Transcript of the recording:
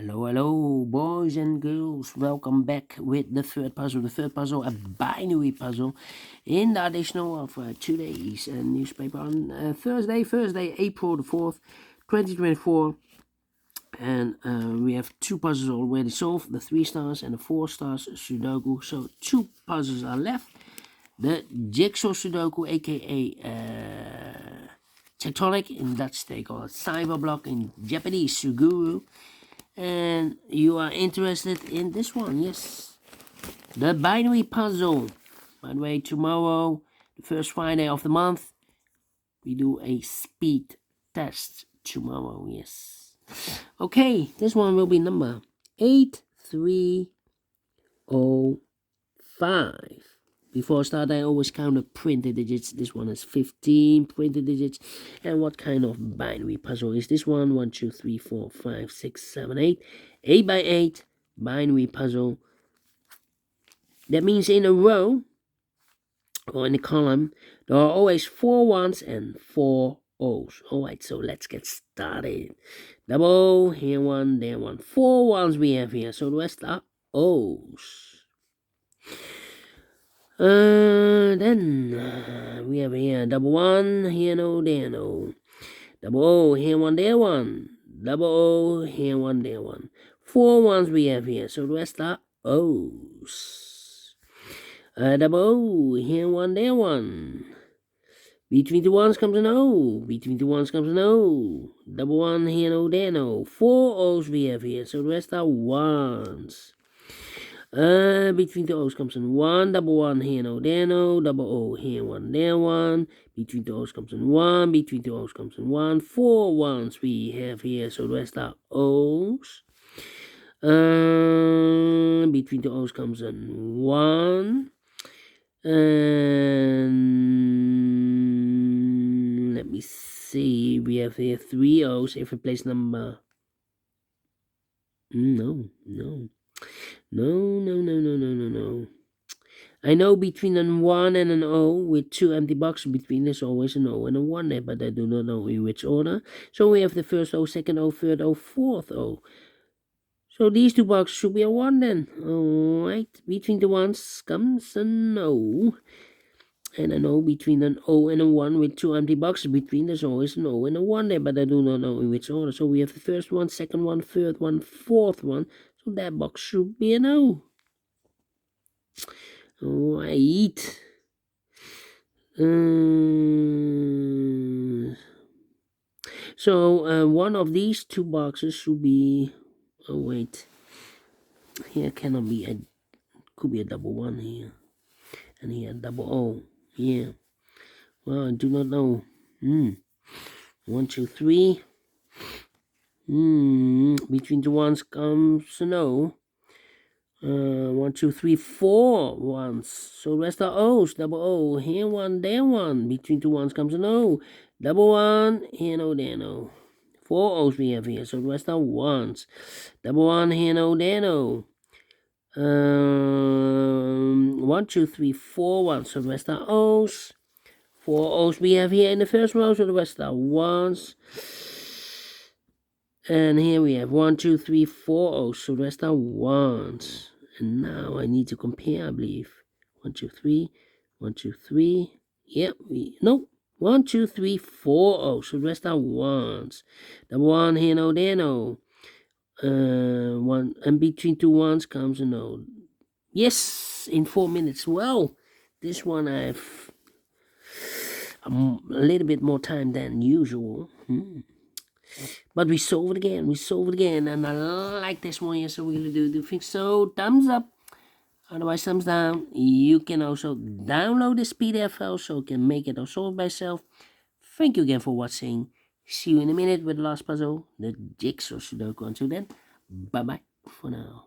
Hello, boys and girls. Welcome back with the third puzzle. The third puzzle, a binary puzzle, in the additional of today's newspaper on Thursday, April the 4th, 2024. And we have two puzzles already solved, the 3 stars and the 4 stars Sudoku. So 2 puzzles are left. The Jigsaw Sudoku, aka Tectonic, in Dutch they call it Cyberblock, in Japanese Suguru. And you are interested in this one, yes. The binary puzzle. By the way, tomorrow, the first Friday of the month, we do a speed test tomorrow, yes. Okay, this one will be number 8305. Before I start, I always count the printed digits. This one has 15 printed digits. And what kind of binary puzzle is this one? 1, 2, 3, 4, 5, 6, 7, 8. 8 by 8 binary puzzle. That means in a row, or in a column, there are always 4 ones and 4 O's. Alright, so let's get started. Double O, here one, there one. 4 ones we have here, so the rest are O's. Then we have here double 1, here no, there no. Double O, here one, there one. Double O, here one, there one. 4 ones we have here, so the rest are O's. Double O, here one, there one. Between the ones comes an O. Between the ones comes an O. Double 1, here no, there no. 4 O's we have here, so the rest are ones. Between the O's comes in 1, double 1, here no, there no, double O, here 1, there 1. Between the O's comes in 1, between the O's comes in 1. 4 ones we have here, so the rest are O's. Between the O's comes in 1. And let me see, we have here 3 O's. If we place number... No. I know between an 1 and an O with 2 empty boxes between, there's always an O and a 1 there, but I do not know in which order. So we have the first O, second O, third O, fourth O. So these 2 boxes should be a 1 then. Alright, between the ones comes an O. And I know between an O and a 1 with 2 empty boxes between, there's always an O and a 1 there, but I do not know in which order. So we have the first one, second one, third one, fourth one. So that box should be an O. Alright. So one of these 2 boxes should be... Oh, wait. Here cannot be a... Could be a double 1 here. And here a double O. Yeah. Well, I do not know. 1, 2, 3. Between the ones comes an O. 1, 2, 3, 4 ones. So the rest are O's. Double O. Here 1, there 1. Between 2 ones comes an O. Double 1. Here no, there no. 4 O's we have here. So the rest are ones. Double 1. Here no, there no. 1, 2, 3, 4 ones. So the rest are O's. 4 O's we have here in the first row. So the rest are ones. And here we have 1, 2, 3, 4 O's. So the rest are ones. And now I need to compare, I believe. 1, 2, 3. 1, 2, 3. Yep. No. 1, 2, 3, 4 O's. So the rest are ones. The 1 here, no, there, no. 1. And between 2 ones comes an O. Yes. In 4 minutes. Well, this one I have a little bit more time than usual. But we solve it again, and I like this one here, so we're going to do things. So, thumbs up, otherwise thumbs down. You can also download this PDF file, so you can make it or solve by yourself. Thank you again for watching. See you in a minute with the last puzzle, the Jigsaw Sudoku. Until then, bye-bye for now.